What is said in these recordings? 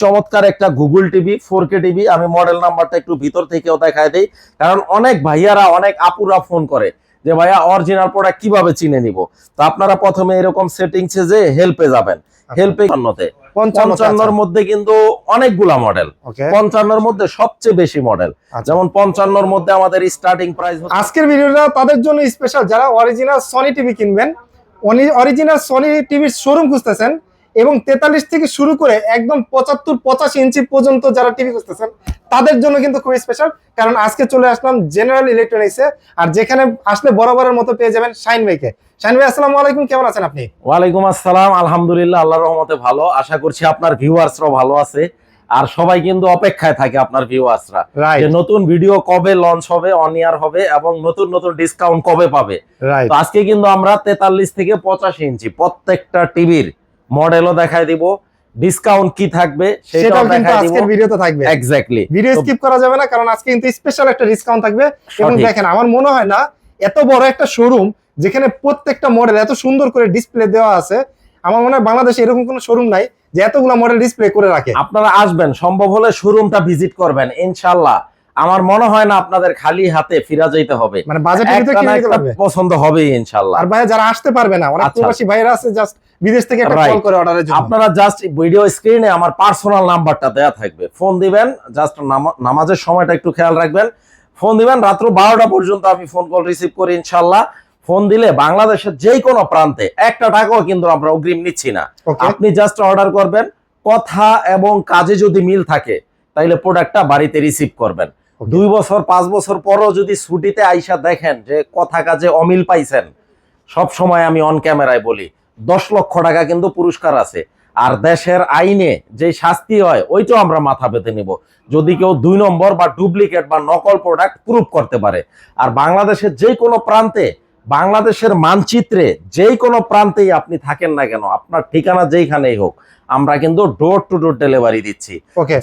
চমৎকার একটা Google TV 4K TV. আমি মডেল নাম্বারটা একটু ভিতর থেকেও দেখায় দেই, কারণ অনেক ভাইয়ারা অনেক আপুরা ফোন করে যে ভাইয়া অরিজিনাল প্রোডাক্ট কিভাবে চিনে নিব। তো আপনারা প্রথমে এরকম সেটিংসে যে হেল্পে যাবেন, হেল্পে 55 মধ্যে কিন্তু অনেকগুলা মডেল, 55 মধ্যে সবচেয়ে বেশি মডেল। যেমন 55 মধ্যে আমাদের স্টার্টিং প্রাইস। আজকের ভিডিওটা তাদের জন্য স্পেশাল যারা অরিজিনাল সনি টিভি কিনবেন, অরিজিনাল সনি টিভির শোরুম খুঁজতেছেন এবং 43 থেকে শুরু করে একদম 75-85 ইঞ্চি পর্যন্ত যারা টিভি খুঁজতেছেন তাদের জন্য কিন্তু খুব স্পেশাল। কারণ আজকে চলে আসলাম জেনারেল ইলেকট্রনিক্সে, আর যেখানে আসলে বরাবরের মতো পেয়ে যাবেন শাহিন ভাইকে। শাহিন ভাই, আসসালামু আলাইকুম, কেমন আছেন আপনি? ওয়ালাইকুম আসসালাম, আলহামদুলিল্লাহ, আল্লাহর রহমতে ভালো। আশা করছি আপনার ভিউয়ার্সরাও ভালো আছে। আর সবাই কিন্তু অপেক্ষায় থাকে আপনার ভিউয়ার্সরা যে নতুন ভিডিও কবে লঞ্চ হবে, অন ইয়ার হবে এবং নতুন নতুন ডিসকাউন্ট কবে পাবে। তো আজকে কিন্তু আমরা 43 থেকে 85 ইঞ্চি প্রত্যেকটা টিভির মডেলও দেখায় দিব, ডিসকাউন্ট কি থাকবে সেটাও দেখায় দিব। আজকের ভিডিওতে থাকবে এক্স্যাক্টলি, ভিডিও স্কিপ করা যাবে না, কারণ আজকে কিন্তু স্পেশাল একটা ডিসকাউন্ট থাকবে। এবং দেখেন, আমার মনে হয় না এত বড় একটা শোরুম যেখানে প্রত্যেকটা মডেল এত সুন্দর করে ডিসপ্লে দেওয়া আছে, আমার মনে হয় বাংলাদেশে এরকম কোনো শোরুম নাই যে এতগুলো মডেল ডিসপ্লে করে রাখে। আপনারা আসবেন, সম্ভব হলে শোরুমটা ভিজিট করবেন, ইনশাআল্লাহ আমার মনে হয় না আপনাদের খালি হাতে ফিরা যাইতে হবে। মানে বাজেটের ভিতরে কিনে নিতে পারবে, পছন্দ হবে ইনশাআল্লাহ। আর ভাই যারা আসতে পারবে না, অনেক প্রবাসী ভাইরা আছে জাস্ট বিদেশ থেকে একটা কল করে অর্ডারের জন্য, আপনারা জাস্ট ভিডিও স্ক্রিনে আমার পার্সোনাল নাম্বারটা দেয়া থাকবে, ফোন দিবেন। জাস্ট নামাজের সময়টা একটু খেয়াল রাখবেন, ফোন দিবেন। রাত্র 12টা পর্যন্ত আমি ফোন কল রিসিভ করি ইনশাআল্লাহ। ফোন দিলে বাংলাদেশের যে কোনো প্রান্তে একটা টাকাও কিন্তু আমরা অগ্রিম নিচ্ছি না। আপনি জাস্ট অর্ডার করবেন, কথা এবং কাজে যদি মিল থাকে তাইলে প্রোডাক্টটা বাড়িতে রিসিভ করবেন। 2 বছর 5 বছর পরও যদি ছুটিতে আইসা দেখেন যে কথা কাজে অমিল পাইছেন, সব সময় আমি অন ক্যামেরায় বলি 10 লক্ষ টাকা কিন্তু পুরস্কার আছে। আর দেশের আইনে যে শাস্তি হয় ওইটাও আমরা মাথা পেতে নিব যদি কেউ 2 নম্বর বা ডুপ্লিকেট বা নকল প্রোডাক্ট প্রুফ করতে পারে। আর বাংলাদেশের যে কোনো প্রান্তে, বাংলাদেশের মানচিত্রে যে কোনো প্রান্তেই আপনি থাকেন না কেন, আপনার ঠিকানা যেইখানেই হোক, আমরা কিন্তু ডোর টু ডোর ডেলিভারি দিচ্ছি।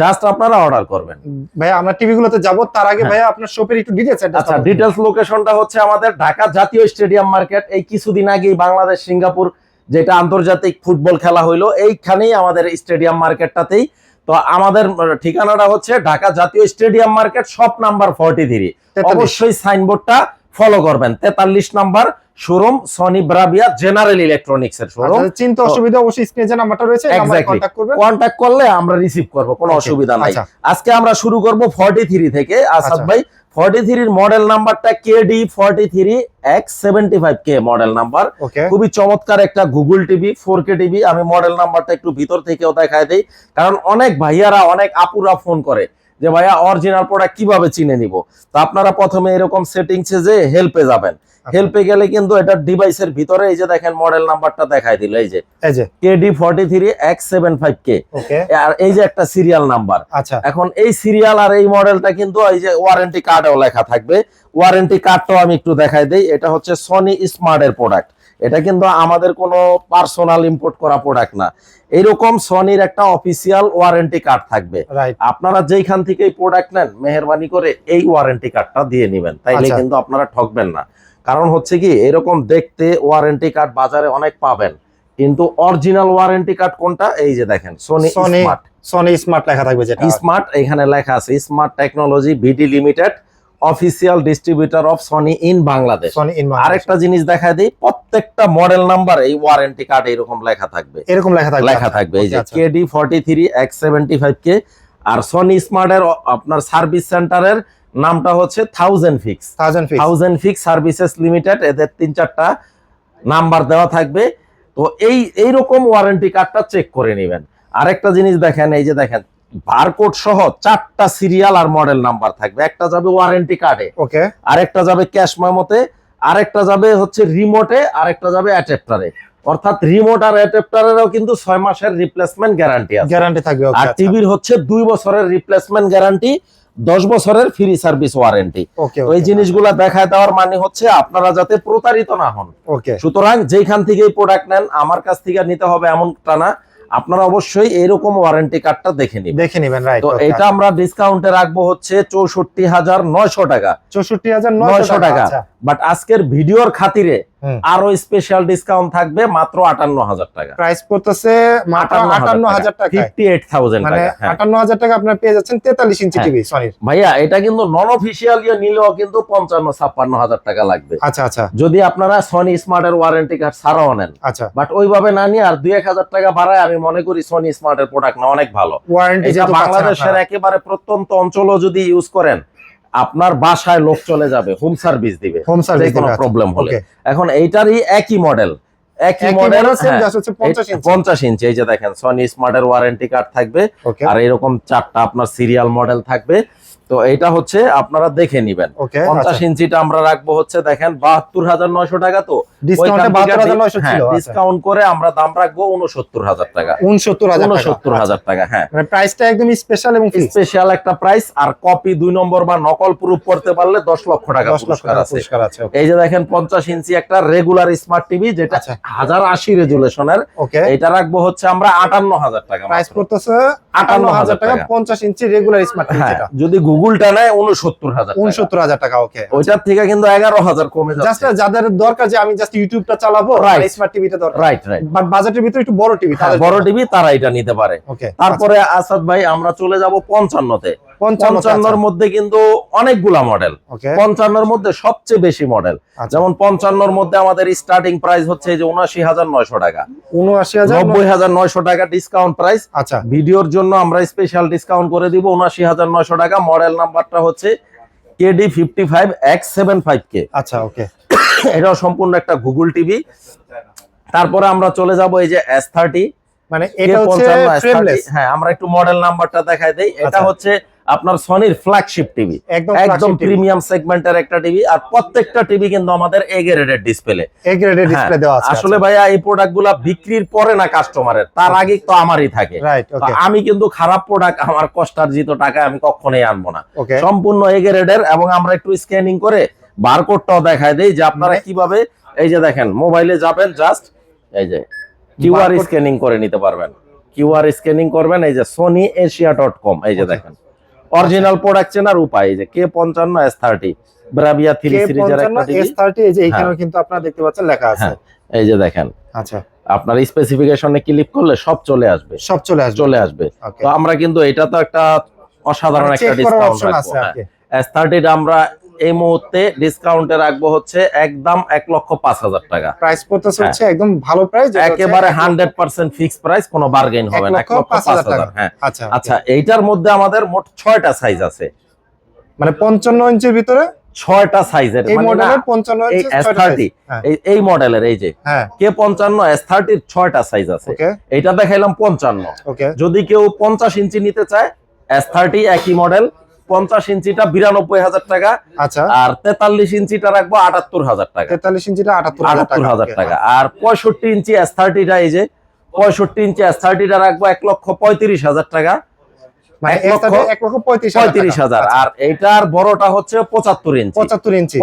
জাস্ট আপনারা অর্ডার করবেন। ভাই আমরা টিভি গুলোতে যাব, তার আগে ভাই আপনার শপের একটু ডিটেইলস। আচ্ছা, ডিটেইলস লোকেশনটা হচ্ছে আমাদের ঢাকা জাতীয় স্টেডিয়াম মার্কেট। এই কিছুদিন আগেই বাংলাদেশ সিঙ্গাপুর যেটা আন্তর্জাতিক ফুটবল খেলা হইলো, এইখানেই আমাদের স্টেডিয়াম মার্কেটটাতেই। তো আমাদের ঠিকানাটা হচ্ছে ঢাকা জাতীয় স্টেডিয়াম মার্কেট, শপ নাম্বার 43। অবশ্যই সাইনবোর্ডটা ফলো করবেন। 43 number showroom, Sony Bravia general electronics এর শোরুম। চিন্তা অসুবিধা অবশ্যই স্ক্রিনে যে নাম্বারটা রয়েছে এই নাম্বারে কন্টাক্ট করবেন, কন্টাক্ট করলে আমরা রিসিভ করব, কোনো অসুবিধা নাই। আজকে আমরা শুরু করব 43 থেকে। আসাদ ভাই, 43 এর মডেল নাম্বারটা KD43X75K মডেল নাম্বার। খুবই চমৎকার একটা গুগল টিভি 4K টিভি। আমি মডেল নাম্বারটা একটু ভিতর থেকেও দেখায় দেই, কারণ অনেক ভাইয়ারা অনেক আপুরা ফোন করে যে ভাইয়া অরিজিনাল প্রোডাক্ট কিভাবে চিনে নিব। তো আপনারা প্রথমে এরকম সেটিংসে যে হেল্পে যাবেন, হেল্পে গেলে কিন্তু এটা ডিভাইসের ভিতরে এই যে দেখেন মডেল নাম্বারটা দেখাই দিল, এই যে KD43X75K, আর এই যে একটা সিরিয়াল নাম্বার। এখন এই সিরিয়াল আর এই মডেলটা কিন্তু এই যে ওয়ারেন্টি কার্ডেও লেখা থাকবে। ওয়ারেন্টি কার্ডটাও আমি একটু দেখাই দেই। এটা হচ্ছে সনি স্মার্ট এর প্রোডাক্ট, এটা কিন্তু আমাদের কোনো পার্সোনাল ইম্পোর্ট করা প্রোডাক্ট না। এইরকম সনির একটা অফিসিয়াল ওয়ারেন্টি কার্ড থাকবে। আপনারা যেইখান থেকে এই প্রোডাক্ট নেন, মেহেরবানি করে এই ওয়ারেন্টি কার্ডটা দিয়ে নেবেন, তাইলে কিন্তু আপনারা ঠকবেন না। কারণ হচ্ছে কি, এরকম দেখতে ওয়ারেন্টি কার্ড বাজারে অনেক পাবেন, কিন্তু অরিজিনাল ওয়ারেন্টি কার্ড কোনটা, এই যে দেখেন সনি স্মার্ট লেখা থাকবে, যেটা স্মার্ট এখানে লেখা আছে, smart technology BD limited, official distributor of Sony in Bangladesh. আরেকটা জিনিস দেখায় দিই, প্রত্যেকটা মডেল নাম্বার এই ওয়ারেন্টি কার্ড এরকম লেখা থাকবে, এরকম লেখা থাকবে এই যে KD43X75K। আর সনি স্মার্ট এর আপনার সার্ভিস সেন্টারের নামটা হচ্ছে 1000 ফিক্স সার্ভিসেস লিমিটেড। এদের 3-4টা নাম্বার দেওয়া থাকবে। তো এইরকম ওয়ারেন্টি কার্ডটা চেক করে নেবেন। আরেকটা জিনিস দেখেন, এই যে দেখেন বারকোড সহ 4টা সিরিয়াল আর মডেল নাম্বার থাকবে। একটা যাবে ওয়ারেন্টি কার্ডে, আরেকটা যাবে ক্যাশ মেমোতে, আরেকটা যাবে হচ্ছে রিমোটে, আরেকটা যাবে অ্যাডাপ্টারে। অর্থাৎ রিমোট আর অ্যাডাপ্টারেরও কিন্তু 6 মাসের রিপ্লেসমেন্ট গ্যারান্টি থাকবে। আর টিভির হচ্ছে 2 বছরের রিপ্লেসমেন্ট গ্যারান্টি, 10 বছরের ফ্রি সার্ভিস ওয়ারেন্টি। তো এই জিনিসগুলো দেখায় দেওয়ার মানে হচ্ছে আপনারা যাতে প্রতারিত না হন। সুতরাং যেখান থেকে প্রোডাক্ট নেন আমার কাছ থেকে নিতে হবে এমনটা না, আপনারা অবশ্যই এরকম ওয়ারেন্টি কার্ডটা দেখে নেবেন। তো এটা আমরা ডিসকাউন্টে রাখবো হচ্ছে 64,900 টাকা। 64,900 টাকা। বাট আজকের ভিডিওর খাতিরে আরো স্পেশাল ডিসকাউন্ট থাকবে মাত্র 58,000 টাকা। প্রাইস পড়তেছে মাত্র 58,000 টাকা, 58,000 মানে টাকা। হ্যাঁ 58,000 টাকা আপনারা পেয়ে যাচ্ছেন 43 ইঞ্চি টিভি সনির। ভাইয়া এটা কিন্তু নন অফিসিয়াল ইয়ে নিলেও কিন্তু 55-56,000 টাকা লাগবে আচ্ছা আচ্ছা যদি আপনারা সনি স্মার্টের ওয়ারেন্টি কার্ড ছাড়াও নেন। আচ্ছা, বাট ওইভাবে না নিয়ে আর 2-1,000 টাকা বাড়ায় আমি মনে করি সনি স্মার্টের প্রোডাক্ট না অনেক ভালো। ওয়ারেন্টি এটা বাংলাদেশের একেবারে প্রত্যন্ত অঞ্চলও যদি ইউজ করেন আপনার বাসায় লোক চলে যাবে, হোম সার্ভিস দিবে, হোম সার্ভিস কোনো প্রবলেম হলে। এখন এইটারই একই মডেল জাস্ট হচ্ছে 50 ইঞ্চি। 50 ইঞ্চি এই যে দেখেন সনি স্মার্টের ওয়ারেন্টি কার্ড থাকবে আর এরকম 4টা আপনার সিরিয়াল মডেল থাকবে। তো এটা হচ্ছে আপনারা দেখে নিবেন। 50 ইঞ্চিটা আমরা রাখবো হচ্ছে দেখেন 72,900 টাকা। তো ডিসকাউন্টে 72,900 ছিল, ডিসকাউন্ট করে আমরা দাম রাখবো 69,000 টাকা। 69,000 টাকা। হ্যাঁ মানে প্রাইসটা একদম স্পেশাল এবং স্পেশাল একটা প্রাইস। আর কপি 2 নম্বর বা নকল প্রুফ করতে পারলে 10 লক্ষ টাকা পুরস্কার আছে। এই যে দেখেন 50 ইঞ্চি একটা রেগুলার স্মার্ট টিভি যেটা 1080 রেজুলেশনের, এটা রাখবো হচ্ছে আমরা 58,000 টাকা। প্রাইস পড়তেছে 58,000 টাকা 50 ইঞ্চি রেগুলার স্মার্ট টিভি। যদি গুগলটা নেয় 69,000 টাকা। ওকে, ওইটার থেকে কিন্তু 11,000 কমে যাচ্ছে। জাস্ট যাদের দরকার যে আমি জাস্ট ইউটিউবটা চালাবো, স্মার্ট টিভিটা দরকার, রাইট। বাট বাজেটের ভিতরে একটু বড় টিভি, বড় টিভি তারা এটা নিতে পারে। তারপরে আসাদ ভাই আমরা চলে যাব 55 তে। 55 মধ্যে কিন্তু অনেকগুলা মডেল। 55 মধ্যে সবচেয়ে বেশি মডেল, যেমন 55 মধ্যে আমাদের স্টার্টিং প্রাইস হচ্ছে যে 79,900 টাকা, 90,900 টাকা ডিসকাউন্ট প্রাইস। আচ্ছা, ভিডিওর জন্য আমরা স্পেশাল ডিসকাউন্ট করে দিব 79,900 টাকা। মডেল নাম্বারটা হচ্ছে KD55X75K। আচ্ছা ওকে, এটাও সম্পূর্ণ একটা গুগল টিভি। তারপরে আমরা চলে যাব এই যে S30, মানে এটা হচ্ছে ফ্রেমলেস। হ্যাঁ আমরা একটু মডেল নাম্বারটা দেখাই দেই। এটা হচ্ছে আপনার সনির ফ্ল্যাগশিপ টিভি, একদম প্রিমিয়াম সেগমেন্টের একটা টিভি। আর প্রত্যেকটা টিভি কিন্তু আমাদের এ গ্রেডের ডিসপ্লে, দেওয়া আছে। আসলে ভাইয়া এই প্রোডাক্টগুলো বিক্রির পরে না কাস্টমারের, তার আগে তো আমারই থাকে। আমি কিন্তু খারাপ প্রোডাক্ট আমার কষ্টার্জিত টাকায় আমি কখনোই আনবো না, সম্পূর্ণ এ গ্রেডের। এবং আমরা একটু স্ক্যানিং করে বারকোডটাও দেখায় দেই যে আপনারা কিভাবে, এই যে দেখেন মোবাইলে যাবেন, জাস্ট এই যে কিউআর স্ক্যানিং করে নিতে পারবেন। কিউআর স্ক্যানিং করবেন, এই যে sonyasia.com, এই যে দেখেন অরিজিনাল প্রোডাক্ট চেনার উপায়। এই যে K55S30 ব্রাভিয়া 3 সিরিজের একটা টিভি S30, এই যে এখানেও কিন্তু আপনারা দেখতে পাচ্ছেন লেখা আছে। এই যে দেখেন, আচ্ছা আপনার স্পেসিফিকেশনে ক্লিক করলে সব চলে আসবে, চলে আসবে। তো আমরা কিন্তু এটা তো একটা অসাধারণ একটা ডিসকাউন্ট রাখবো। S30 আমরা এই মুহূর্তে ডিসকাউন্টে রাখবো হচ্ছে একদম 1,05,000 টাকা। প্রাইস পড়তেছে হচ্ছে একদম ভালো প্রাইস, একেবারে 100% ফিক্সড প্রাইস, কোনো বারগেইন হবে না। 1,05,000 হ্যাঁ। আচ্ছা এইটার মধ্যে আমাদের মোট 6টা সাইজ আছে, মানে 55 ইঞ্চির ভিতরে 6টা সাইজের। এই মডেলের 55 ইঞ্চি S30 এই মডেলের, এই যে K55 S30 এর 6টা সাইজ আছে। এটা দেখাইলাম 55। যদি কেউ 50 ইঞ্চি নিতে চায় S30 একই মডেল, 50 ইঞ্চিটা 92,000 টাকা। আচ্ছা, আর 43 ইঞ্চিটা রাখবো 78,000 টাকা। 43 ইঞ্চিটা 78,000 টাকা। আর 65 ইঞ্চি S30টা, এই যে 65 ইঞ্চি S30টা রাখবো 1,35,000 টাকা, 1,35,000। আর এইটার বড়টা হচ্ছে 75 ইঞ্চি,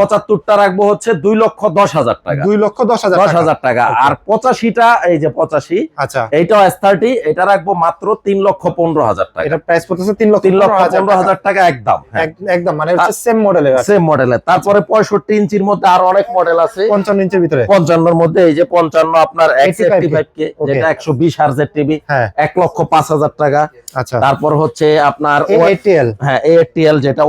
75টা রাখবো হচ্ছে 2,10,000 টাকা, 2,10,000 টাকা। আর 85টা, এই যে 85, আচ্ছা এইটাও S30, এটা রাখবো মাত্র 3,15,000 টাকা। এটা প্রাইস পড়তেছে 3,15,000 টাকা একদম, একদম মানে হচ্ছে সেম মডেলের। তারপরে 65 ইঞ্চির মধ্যে আরো অনেক মডেল আছে। 55 ইঞ্চির ভিতরে, 55 এর মধ্যে এই যে 55 আপনার X85K, যেটা 120 হার্জের টিভি, 1,05,000 টাকা। আচ্ছা, তারপর হচ্ছে আপনার ATL, হ্যাঁ ATL যেটা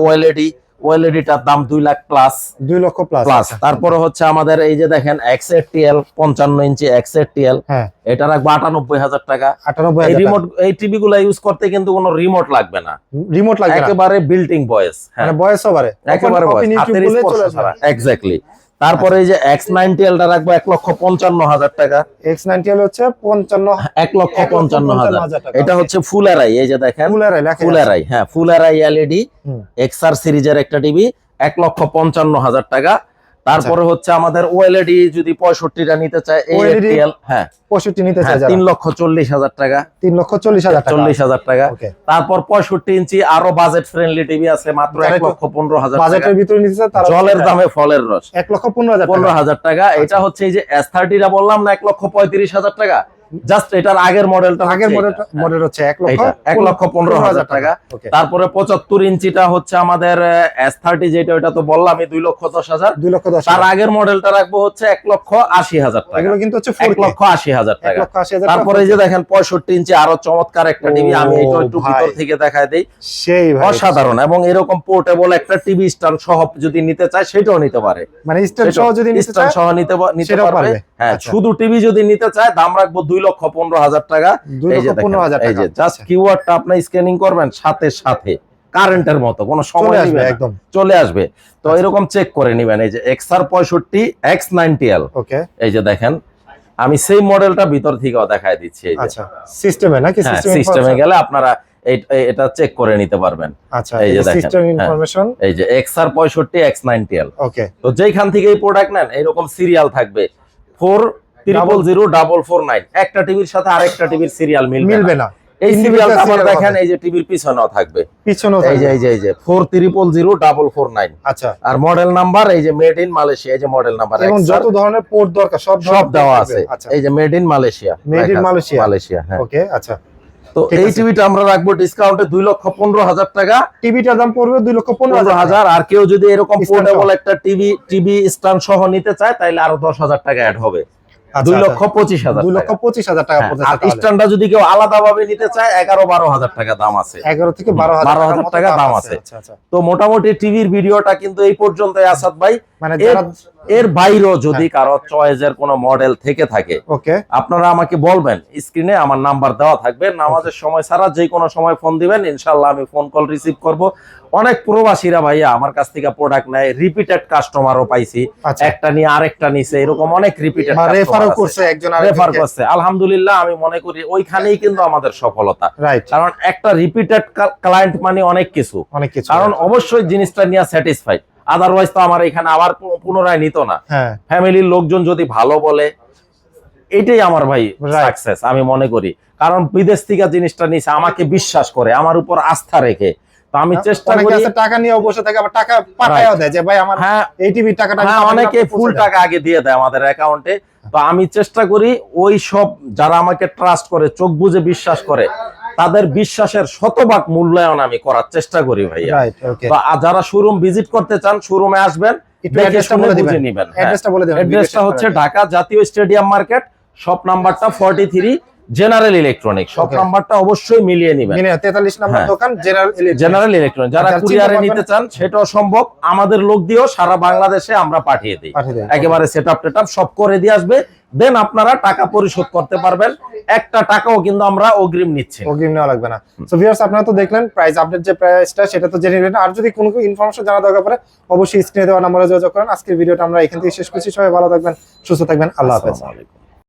ওএলইডিটার দাম 2 লাখ প্লাস, 2 লক্ষ প্লাস। তারপরে হচ্ছে আমাদের এই যে দেখেন XATL 55 ইঞ্চি XATL, এটা রাখবো 98,000 টাকা। এই রিমোট, এই টিভি গুলা ইউজ করতে কিন্তু কোনো রিমোট লাগবে না, একেবারে বিল্ট ইন ভয়েস, মানে ভয়েস ওভারে, একেবারে হাতের স্পর্শ ছাড়া। এক্স্যাক্টলি। তারপরে এই যে X90L টা রাখবো 1,55,000 টাকা। X90L হচ্ছে 1,55,000। এটা হচ্ছে ফুল অ্যারাই, এই যে দেখেন ফুল অ্যারাই, হ্যাঁ ফুল অ্যারাই এলইডি XR সিরিজের একটা টিভি, 1,55,000 টাকা। তারপরে হচ্ছে আমাদের ওএলইডি যদি 65টা নিতে চায়, ATL, হ্যাঁ 65 নিতে চায় 3,40,000 টাকা, 3,40,000 টাকা। তারপর 65 ইঞ্চি আরো বাজেট ফ্রেন্ডলি টিভি আছে মাত্র 1,15,000 টাকা। বাজেটের ভিতরে নিতে চায় তারা জলের দামে ফলের রস, 1,15,000 টাকা। এটা হচ্ছে এই যে S30টা বললাম না 1,35,000 টাকা, জাস্ট এটার আগের মডেলটা আগের মডেল হচ্ছে 1,15,000 টাকা। ওকে, তারপরে 75 ইঞ্চিটা হচ্ছে আমাদের S30 যেটা, ওটা তো বললাম 2,10,000। 2,10,000 তার আগের মডেলটা রাখবো হচ্ছে 1,80,000 টাকা। এগুলো কিন্তু হচ্ছে 4K 1,80,000 টাকা। 1,80,000 তারপরে এই যে দেখেন 65 ইঞ্চি আরো চমৎকার একটা টিভি, আমি এটা একটু ভাই। ভিতর থেকে দেখাই দেই। সেই ভাই অসাধারণ, এবং এরকম পোর্টেবল একটা টিভি স্ট্যান্ড সহ যদি নিতে চায় সেটাও নিতে পারে, মানে স্ট্যান্ড সহ যদি নিতে স্ট্যান্ড চায় সহ নিতে সেটাও পারবে। পারবে। হ্যাঁ, আচ্ছা। শুধু টিভি যদি নিতে চায় দাম রাখবো 2,15,000 টাকা। এই যে দেখেন, 2,15,000 এই যে টাকা। জাস্ট কিওয়ার্ডটা আপনি স্ক্যানিং করবেন, সাথে সাথে কারেন্টের মতো কোনো সময় আসবে নেবে না, একদম। চলে আসবে। তো আচ্ছা। এরকম চেক করে নিবেন। এই যে XR65 X90L, ওকে, এই যে দেখেন, আমি সেই মডেলটা ভিতর থেকেও দেখায় দিচ্ছি। এই যে আচ্ছা, সিস্টেমে নাকি হ্যাঁ, সিস্টেমে সিস্টেমে গেলে আপনারা এটা চেক করে নিতে পারবেন। আচ্ছা, এই এই যে যে দেখেন, সিস্টেম হ্যাঁ। ইনফরমেশন। এই যে XR65 X90L। ওকে, তো যেইখান থেকে এই প্রোডাক্ট নেন এরকম সিরিয়াল থাকবে 4000449। একটা টিভির সাথে আরেকটা টিভির সিরিয়াল মিলবে না। এই সিরিয়ালটা আবার serial দেখেন হবে। এই যে টিভির পিছনেও থাকবে, পিছনেও এই যে থাকবে। এই যে 4000449। আচ্ছা, আর মডেল নাম্বার এই যে মেড ইন মালয়েশিয়া, এই যে মডেল নাম্বার এবং যত ধরনের পোর্ট দরকার সব সব দেওয়া আছে। আচ্ছা, এই যে made in Malaysia, Made in Malaysia। Malaysia. হ্যাঁ, ওকে, আচ্ছা। তো ঠিক এই আছে। টিভিটা আমরা রাখবো ডিসকাউন্টে 2,15,000 টাকা। টিভিটার দাম পড়বে 2,15,000 15,000। আর কেউ যদি এরকম Stand পোর্টেবল সহ। একটা টিভি স্ট্যান্ড সহ নিতে চায় তাহলে আরো 10,000 টাকা অ্যাড হবে, আচ্ছা, 2,25,000 টাকা। 2,25,000 টাকা পড়বে। আর স্ট্যান্ডটা যদি কেউ আলাদাভাবে নিতে চায় 11-12,000 টাকা দাম আছে। 11 থেকে 12,000 টাকা দাম আছে। আচ্ছা, আচ্ছা। তো মোটামুটি টিভির ভিডিওটা কিন্তু এই পর্যন্তই আসাদ ভাই। মানে এর- যারা এর বাইরেও যদি কারো চয়েসের কোনো মডেল থেকে থাকে ওকে, আপনারা আমাকে বলবেন, স্ক্রিনে আমার নাম্বার দেওয়া থাকবে। নামাজের সময় ছাড়া যে কোনো সময় ফোন দিবেন, ইনশাল্লাহ আমি ফোন কল রিসিভ করব। অনেক প্রবাসীরা ভাইয়া আমার কাছ থেকে প্রোডাক্ট নেয়, রিপিটেড কাস্টমারও পাইছি, আচ্ছা। একটা নিয়ে আরেকটা নিছে, এরকম অনেক রিপিটেড রেফারও করছে একজন রেফার করছে। আলহামদুলিল্লাহ, আমি মনে করি ওইখানেই কিন্তু আমাদের সফলতা। রাইট, কারণ একটা রিপিটেড ক্লায়েন্ট মানে অনেক কিছু, অনেক কিছু। কারণ অবশ্যই জিনিসটা নিয়ে স্যাটিসফাইড, আদারওয়াইজ তো আমার এখানে আবার পুনরায় নিত না। হ্যাঁ, ফ্যামিলির লোকজন যদি ভালো বলে, এটাই আমার ভাই Right. সাকসেস আমি মনে করি। কারণ বিদেশ থেকে জিনিসটা নিছে, আমাকে বিশ্বাস করে, আমার উপর আস্থা রেখে। তো আমি চেষ্টা অনেকে করি, আছে টাকা নিয়ে বসে থাকে, আবার টাকা পাঠায়ও দেয় যে ভাই আমার হ্যাঁ এই টিভি টাকাটা হ্যাঁ, পাঠান, অনেকে আপনি ফুল পৌঁছে দেন। টাকা আগে দিয়ে দেয় আমাদের অ্যাকাউন্টে। তো আমি চেষ্টা করি ওই সব যারা আমাকে ট্রাস্ট করে, চোখ বুঝে বিশ্বাস করে, তাদের বিশ্বাসের শতভাগ মূল্যায়ন আমি করার চেষ্টা করি ভাইয়া। রাইট, ওকে। তো যারা শোরুম ভিজিট করতে চান, শোরুমে আসবেন, একটু দেখে অ্যাড্রেসটা শুনে বলে বুঝে দিবেন। নিবেন। অ্যাড্রেসটা বলে দিবেন। অ্যাড্রেসটা হচ্ছে ঢাকা জাতীয় স্টেডিয়াম মার্কেট, শপ নাম্বারটা 43, জেনারেল ইলেকট্রনিক। Shop Okay. নাম্বারটা অবশ্যই মিলিয়ে নিবেন। 43 নম্বর হ্যাঁ। দোকান, জেনারেল জেনারেল ইলেকট্রনিক। যারা যারা চিনতে কুরিয়ারে পারবেন- নিতে চান সেটাও সম্ভব, আমাদের লোক দিয়েও সারা বাংলাদেশে আমরা পাঠিয়ে দিই। পাঠিয়ে দেন। একেবারে সেটআপ টেটআপ সব করে দিয়ে আসবে, দেন আপনারা টাকা পরিশোধ করতে পারবেন। একটা টাকাও কিন্তু আমরা অগ্রিম নিচ্ছি না। অগ্রিম নেওয়া লাগবে না। সো ভিউয়ার্স, আপনারা তো দেখলেন প্রাইস আপডেট, যে প্রাইসটা সেটা তো জেনে নিলেন। আর যদি কোনো ইনফরমেশন জানা দরকার পড়ে অবশ্যই স্ক্রিনে দেওয়া নম্বরে যোগাযোগ করেন। আজকের ভিডিওটা আমরা এখান থেকে শেষ করছি। সবাই ভালো থাকবেন, সুস্থ থাকবেন, আল্লাহ হাফেজ। আসসালামু আলাইকুম।